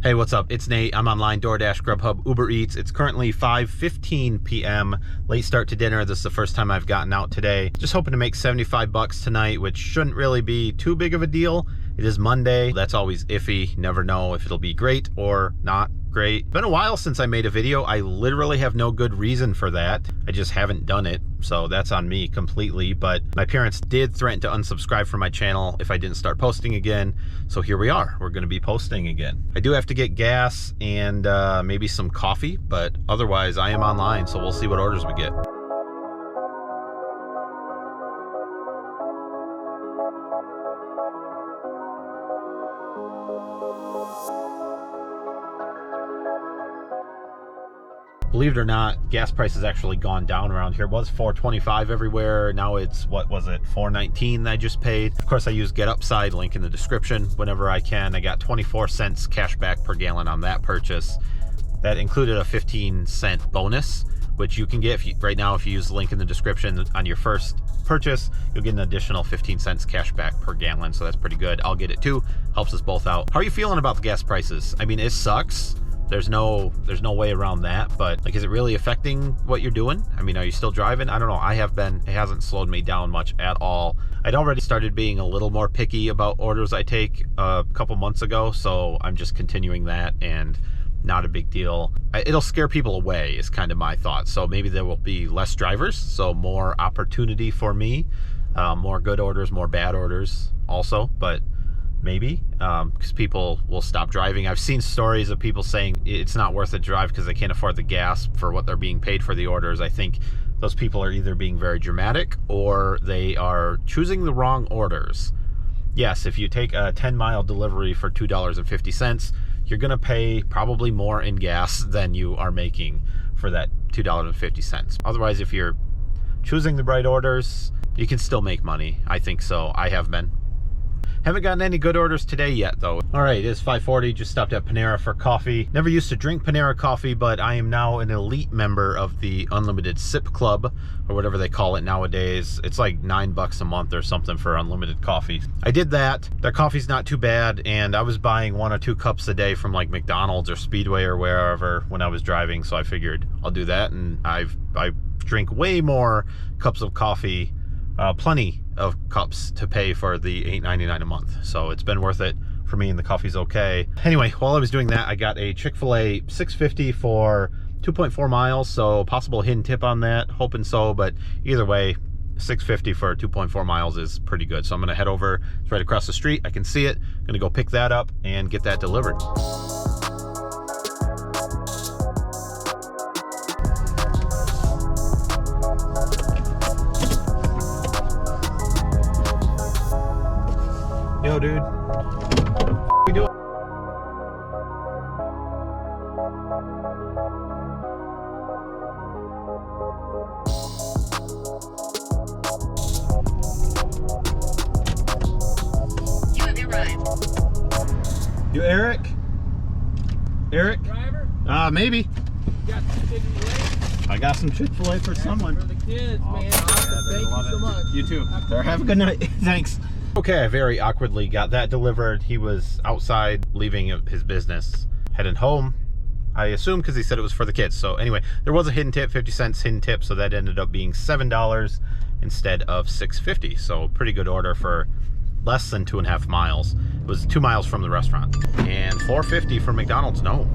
Hey, what's up? It's Nate. I'm online, DoorDash, Grubhub, Ubereats. It's currently 5:15 p.m. Late start to dinner. This is the first time I've gotten out today. Just hoping to make 75 bucks tonight, which shouldn't really be too big of a deal. It is Monday. That's always iffy. Never know if it'll be great or not great. Been a while since I made a video. I literally have no good reason for that. I just haven't done it, so that's on me completely. But my parents did threaten to unsubscribe from my channel if I didn't start posting again. So here we are. We're going to be posting again. I do have to get gas and maybe some coffee, but otherwise I am online, so we'll see what orders we get. Believe it or not, gas price has actually gone down around here. It was $4.25 everywhere. Now it's, what was it, $4.19 that I just paid. Of course, I use Get Upside, link in the description whenever I can. I got 24 cents cash back per gallon on that purchase. That included a 15-cent bonus, which you can get right now if you use the link in the description on your first purchase. You'll get an additional 15 cents cash back per gallon, so that's pretty good. I'll get it too. Helps us both out. How are you feeling about the gas prices? I mean, it sucks. There's no way around that, but like, is it really affecting what you're doing? I mean, are you still driving? I don't know. I have been. It hasn't slowed me down much at all. I'd already started being a little more picky about orders I take a couple months ago, so I'm just continuing that, and not a big deal. It'll scare people away is kind of my thought. So maybe there will be less drivers, so more opportunity for me, more good orders, more bad orders also, but maybe because people will stop driving. I've seen stories of people saying it's not worth it to drive because they can't afford the gas for what they're being paid for the orders. I think those people are either being very dramatic or they are choosing the wrong orders. Yes, if you take a 10-mile delivery for $2.50, you're gonna pay probably more in gas than you are making for that $2.50. Otherwise, if you're choosing the right orders, you can still make money. I think so. I have been. Haven't gotten any good orders today yet, though. All right, it is 5:40. Just stopped at Panera for coffee. Never used to drink Panera coffee, but I am now an elite member of the Unlimited Sip Club, or whatever they call it nowadays. It's like $9 a month or something for unlimited coffee. I did that. Their coffee's not too bad, and I was buying 1 or 2 cups a day from like McDonald's or Speedway or wherever when I was driving, so I figured I'll do that, and I drink way more cups of coffee, plenty of cups to pay for the $8.99 a month, so it's been worth it for me, and the coffee's okay. Anyway, while I was doing that, I got a Chick-fil-A $6.50 for 2.4 miles, so possible hidden tip on that, hoping so, but either way, $6.50 for 2.4 miles is pretty good. So I'm gonna head over. It's right across the street. I can see it. I'm gonna go pick that up and get that delivered. Yo, dude. What we doing? You have arrived. You Eric? Eric? Driver? Maybe. You got some Chick-fil-A? I got some Chick-fil-A for someone. For the kids, man. Awesome. Thank you so much. You too. Have a good night. Thanks. Okay, I very awkwardly got that delivered. He was outside leaving his business, heading home. I assume because he said it was for the kids. So anyway, there was a hidden tip, 50 cents hidden tip, so that ended up being $7 instead of $6.50. So pretty good order for less than 2.5 miles. It was 2 miles from the restaurant. And $4.50 for McDonald's. No,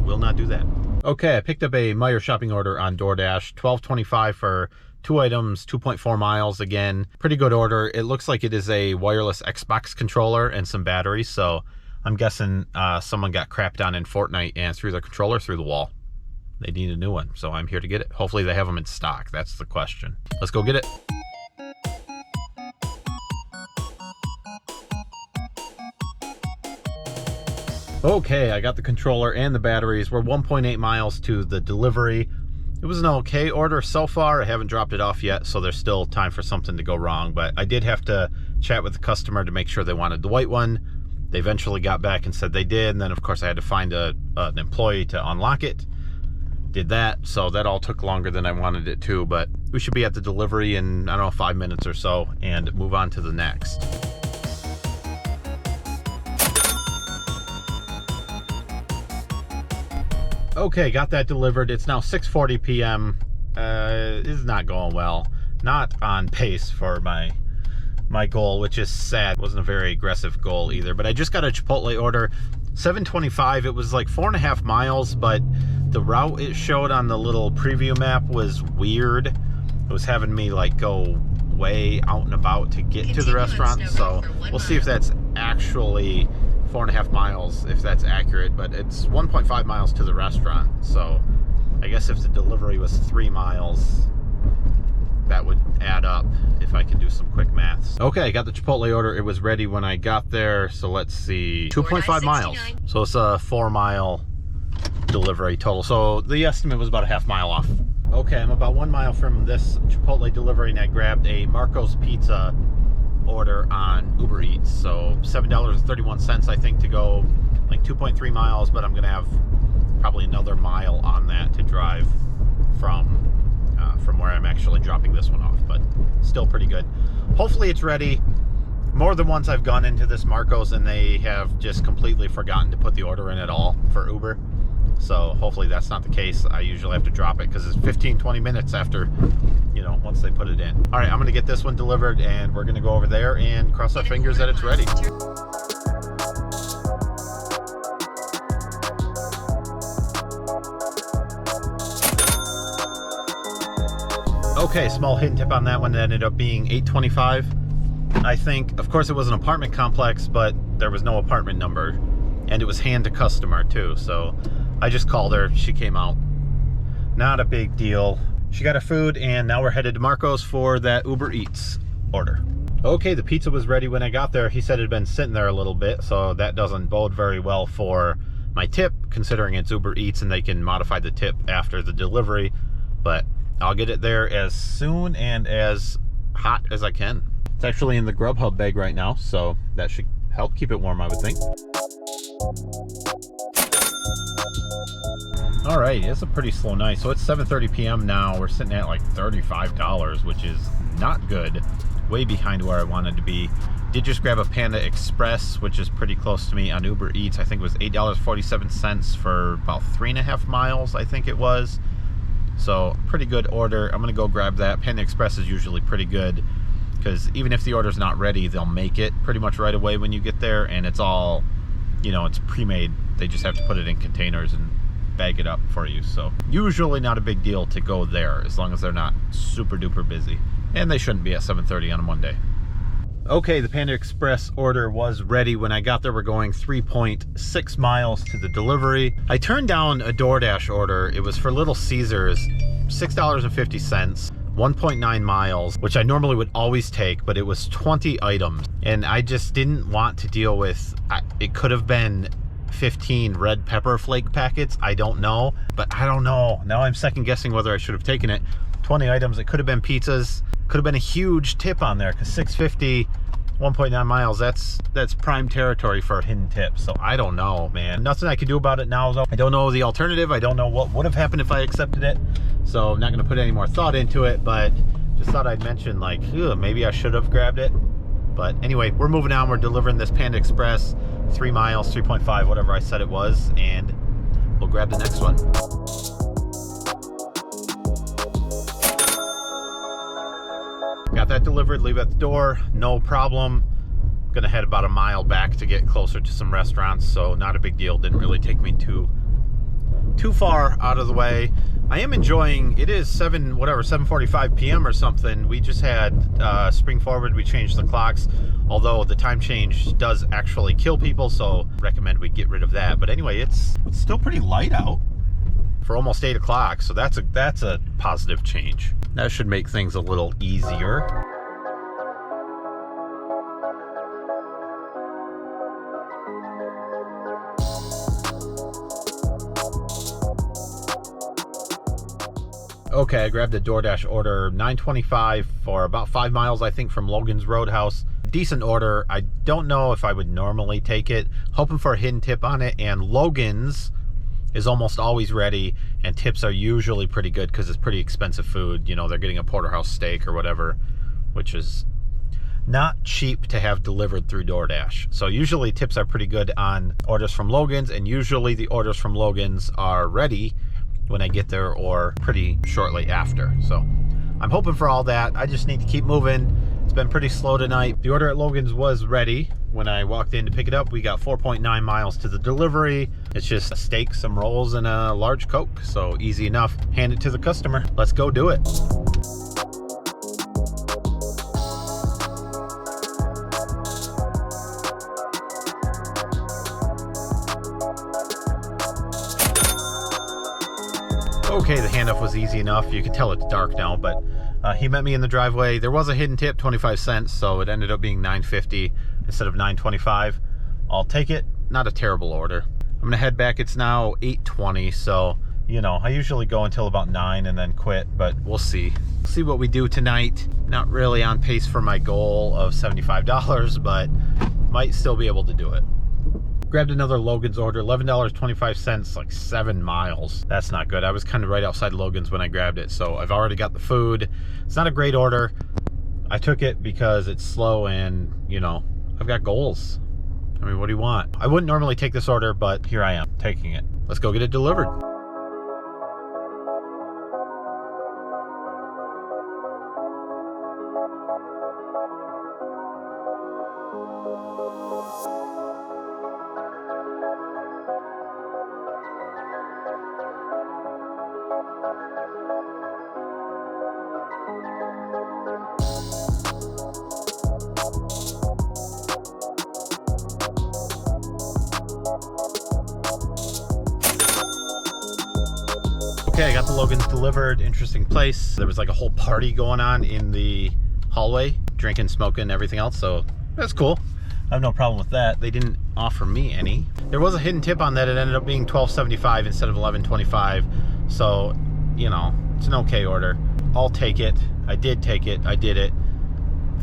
will not do that. Okay, I picked up a Meyer shopping order on DoorDash, $12.25 for 2 items, 2.4 miles. Again, pretty good order. It looks like it is a wireless Xbox controller and some batteries, so I'm guessing someone got crapped on in Fortnite and threw their controller through the wall. They need a new one, so I'm here to get it. Hopefully they have them in stock. That's the question. Let's go get it. Okay, I got the controller and the batteries. We're 1.8 miles to the delivery. It was an okay order so far. I haven't dropped it off yet, so there's still time for something to go wrong, but I did have to chat with the customer to make sure they wanted the white one. They eventually got back and said they did, and then of course I had to find an employee to unlock it. Did that, so that all took longer than I wanted it to, but we should be at the delivery in, I don't know, 5 minutes or so, and move on to the next. Okay, got that delivered. It's now 6:40 p.m. This is not going well. Not on pace for my goal, which is sad. Wasn't a very aggressive goal either, but I just got a Chipotle order. 725. It was like 4.5 miles, but the route it showed on the little preview map was weird. It was having me like go way out and about to get to the restaurant, so we'll see if that's actually 4.5 miles, if that's accurate, but it's 1.5 miles to the restaurant. So I guess if the delivery was 3 miles, that would add up if I can do some quick maths. Okay, I got the Chipotle order. It was ready when I got there. So let's see, 2.5 miles. So it's a 4-mile delivery total. So the estimate was about a half mile off. Okay, I'm about 1 mile from this Chipotle delivery, and I grabbed a Marco's Pizza order on Ubereats. So $7.31, I think, to go like 2.3 miles, but I'm gonna have probably another mile on that to drive from where I'm actually dropping this one off, but still pretty good. Hopefully it's ready. More than once I've gone into this Marco's and they have just completely forgotten to put the order in at all for Uber. So hopefully that's not the case. I usually have to drop it because it's 15-20 minutes after, you know, once they put it in. All right, I'm gonna get this one delivered and we're gonna go over there and cross our fingers that it's ready. Okay, small hidden tip on that one. That ended up being $8.25, I think. Of course, it was an apartment complex, but there was no apartment number, and it was hand to customer too. So I just called her. She came out. Not a big deal. She got her food, and now we're headed to Marco's for that Uber Eats order. Okay, the pizza was ready when I got there. He said it had been sitting there a little bit, so that doesn't bode very well for my tip, considering it's Uber Eats and they can modify the tip after the delivery. But I'll get it there as soon and as hot as I can. It's actually in the Grubhub bag right now, so that should help keep it warm, I would think. All right, it's a pretty slow night. So it's 7:30 p.m. now. We're sitting at like $35, which is not good. Way behind where I wanted to be. Did just grab a Panda Express, which is pretty close to me on Uber Eats. I think it was $8.47 for about 3.5 miles, I think it was. So pretty good order. I'm gonna go grab that. Panda Express is usually pretty good because even if the order's not ready, they'll make it pretty much right away when you get there, and it's all, you know, it's pre-made. They just have to put it in containers and bag it up for you. So usually not a big deal to go there as long as they're not super duper busy, and they shouldn't be at 7:30 on a Monday. Okay, the Panda Express order was ready when I got there. We're going 3.6 miles to the delivery. I turned down a DoorDash order. It was for Little Caesars, $6.50, 1.9 miles, which I normally would always take, but it was 20 items. And I just didn't want to deal with, it could have been 15 red pepper flake packets. I don't know, but I don't know. Now I'm second guessing whether I should have taken it. 20 items, it could have been pizzas. Could have been a huge tip on there because $6.50, 1.9 miles, that's prime territory for a hidden tip. So I don't know, man. Nothing I can do about it now, though. I don't know the alternative. I don't know what would have happened if I accepted it. So I'm not going to put any more thought into it, but just thought I'd mention, like, maybe I should have grabbed it. But anyway, we're moving on. We're delivering this Panda Express, 3 miles, 3.5, whatever I said it was, and we'll grab the next one. Got that delivered, leave at the door, no problem. Gonna head about a mile back to get closer to some restaurants, so not a big deal. Didn't really take me too far out of the way. I am enjoying, it is 7:45 p.m. or something. We just had spring forward, we changed the clocks, although the time change does actually kill people, so recommend we get rid of that. But anyway, it's still pretty light out for almost 8 o'clock, so that's a positive change. That should make things a little easier. Okay, I grabbed a DoorDash order, $9.25 for about 5 miles, I think, from Logan's Roadhouse. Decent order. I don't know if I would normally take it. Hoping for a hidden tip on it, and Logan's is almost always ready, and tips are usually pretty good because it's pretty expensive food. You know, they're getting a porterhouse steak or whatever, which is not cheap to have delivered through DoorDash. So usually tips are pretty good on orders from Logan's, and usually the orders from Logan's are ready when I get there or pretty shortly after. So I'm hoping for all that. I just need to keep moving. It's been pretty slow tonight. The order at Logan's was ready when I walked in to pick it up. We got 4.9 miles to the delivery. It's just a steak, some rolls, and a large Coke. So easy enough. Hand it to the customer. Let's go do it. Okay, the handoff was easy enough. You can tell it's dark now, but he met me in the driveway. There was a hidden tip, 25 cents, so it ended up being $9.50 instead of $9.25. I'll take it. Not a terrible order. I'm gonna head back. It's now 8:20, so you know, I usually go until about 9 and then quit, but we'll see. See what we do tonight. Not really on pace for my goal of $75, but might still be able to do it. Grabbed another Logan's order, $11.25, like 7 miles. That's not good. I was kind of right outside Logan's when I grabbed it, so I've already got the food. It's not a great order. I took it because it's slow and, you know, I've got goals. I mean, what do you want? I wouldn't normally take this order, but here I am, taking it. Let's go get it delivered. Okay, I got the Logan's delivered. Interesting place. There was like a whole party going on in the hallway, drinking, smoking, everything else, so that's cool. I have no problem with that. They didn't offer me any. There was a hidden tip on that. It ended up being $12.75 instead of $11.25, so you know, it's an okay order. I'll take it. I did take it. I did it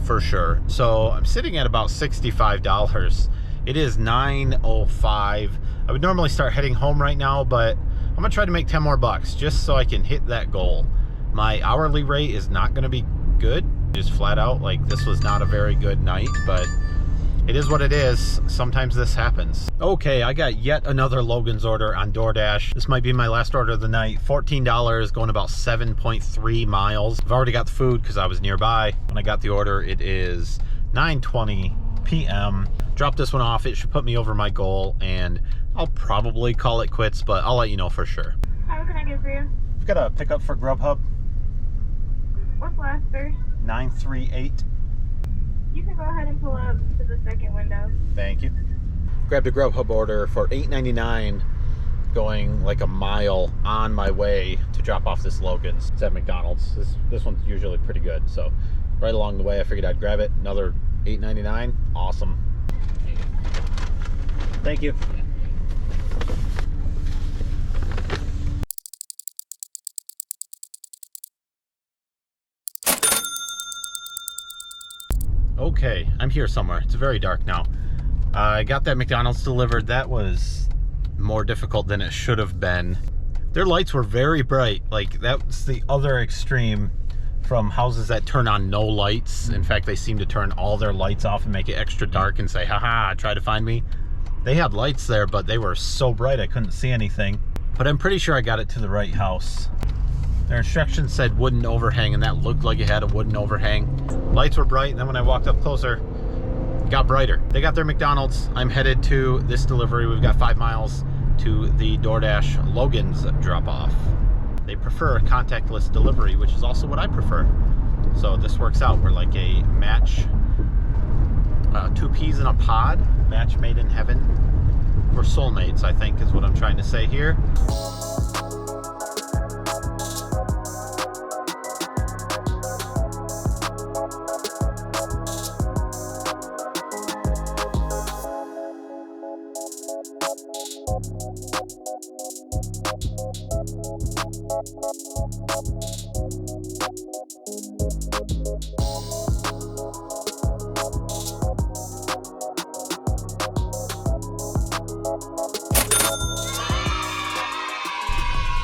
for sure. So I'm sitting at about $65. It is 9:05. I would normally start heading home right now, but I'm gonna try to make 10 more bucks just so I can hit that goal. My hourly rate is not gonna be good, just flat out. Like, this was not a very good night, but it is what it is. Sometimes this happens. Okay, I got yet another Logan's order on DoorDash. This might be my last order of the night. $14, going about 7.3 miles. I've already got the food because I was nearby. When I got the order, it is 9:20 p.m. Drop this one off. It should put me over my goal, and I'll probably call it quits, but I'll let you know for sure. How can I get for you? I've got a pickup for Grubhub. What's last first? 938. You can go ahead and pull up to the second window. Thank you. Grabbed a Grubhub order for $8.99, going like a mile on my way to drop off this Logan's. It's at McDonald's. This one's usually pretty good, so right along the way I figured I'd grab it. Another $8.99. Awesome. Thank you. Okay, I'm here somewhere. It's very dark now. I got that McDonald's delivered. That was more difficult than it should have been. Their lights were very bright. Like, that's the other extreme from houses that turn on no lights. In fact, they seem to turn all their lights off and make it extra dark and say, haha, try to find me. They had lights there, but they were so bright I couldn't see anything. But I'm pretty sure I got it to the right house. Their instructions said wooden overhang, and that looked like it had a wooden overhang. Lights were bright, and then when I walked up closer, it got brighter. They got their McDonald's. I'm headed to this delivery. We've got 5 miles to the DoorDash Logan's drop-off. They prefer contactless delivery, which is also what I prefer. So this works out. We're like a match, 2 peas in a pod, match made in heaven. We're soulmates, I think, is what I'm trying to say here.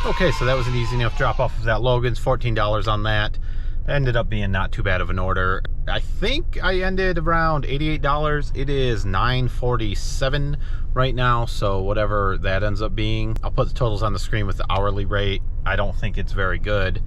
Okay, so that was an easy enough drop off of that Logan's, $14 on that. Ended up being not too bad of an order. I think I ended around $88. It is $9.47 right now, so whatever that ends up being. I'll put the totals on the screen with the hourly rate. I don't think it's very good.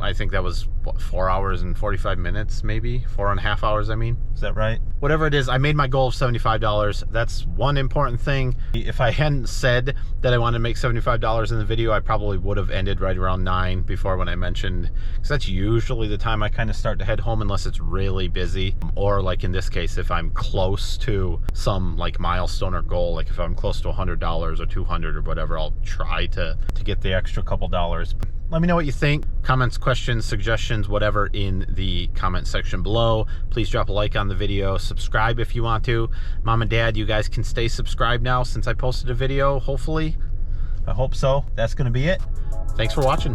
I think that was, what, 4 hours and 45 minutes, maybe? 4.5 hours, I mean. Is that right? Whatever it is, I made my goal of $75. That's one important thing. If I hadn't said that I wanted to make $75 in the video, I probably would have ended right around 9 before when I mentioned, because that's usually the time I kind of start to head home unless it's really busy. Or like in this case, if I'm close to some like milestone or goal, like if I'm close to $100 or 200 or whatever, I'll try to get the extra couple dollars. Let me know what you think. Comments, questions, suggestions, whatever in the comment section below. Please drop a like on the video. Subscribe if you want to. Mom and Dad, you guys can stay subscribed now since I posted a video, hopefully. I hope so. That's going to be it. Thanks for watching.